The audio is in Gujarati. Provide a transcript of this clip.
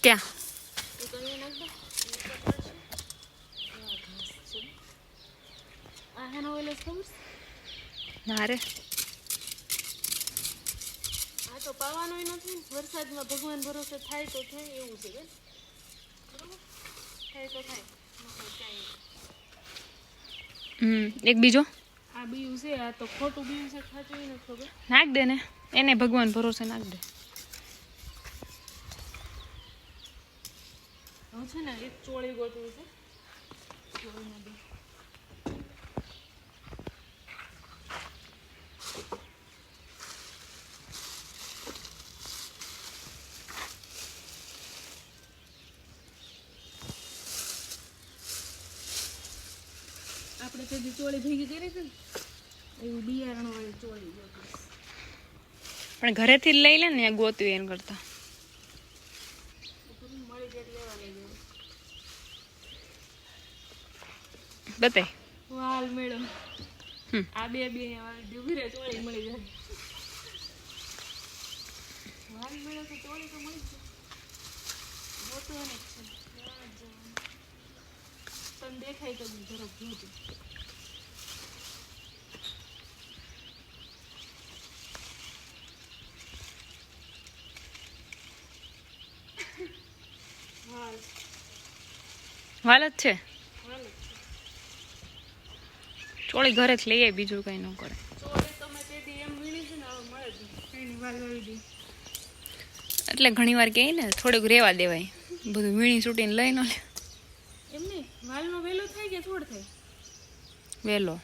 ક્યાં ના રે આ તો પાવાનો નથી વરસાદમાં ભગવાન ભરોસે થાય તો થાય એવું છે બેન બરોબર થાય તો થાય એક બીજો આ બીયું છે આ તો ખોટું બીયું છે ખાચું નથી ખબર નાખ દે ને એને ભગવાન ભરોસે નાખ દે હું છે ને એક ચોળી ગોતવી છે ચોળીમાં બી આપણે તે ચોળી ભેગી કરી હતી ને એવું બિયારણ વાળી ચોળી ગોતવી પણ ઘરેથી જ લઈ લે ને ગોતવી એમ કરતા મળી જાય લેવા લઈ જવું બતાય વાલ મેળો આ બે ઉભી રહે ચોળી મળી જાય વાલ મેળો તો ચોળી તો મળી જાય ગોતવાની જ છે તને દેખાય તો જરાક જોતું વાલ જ છે વાલ ચોળી ઘરે જ લઈએ બીજું કઈ ન કરે ચોળી તમે તેથી એમ વીણી છે ને હવે મળે જ એની વાલ વાવી દઈ એટલે ઘણી વાર કહે ને થોડુંક રેવા દેવાય બધું વીણી છૂટીને લઈ ન લે એમ નહીં વાલનો વેલો થાય કે થોડ થાય વેલો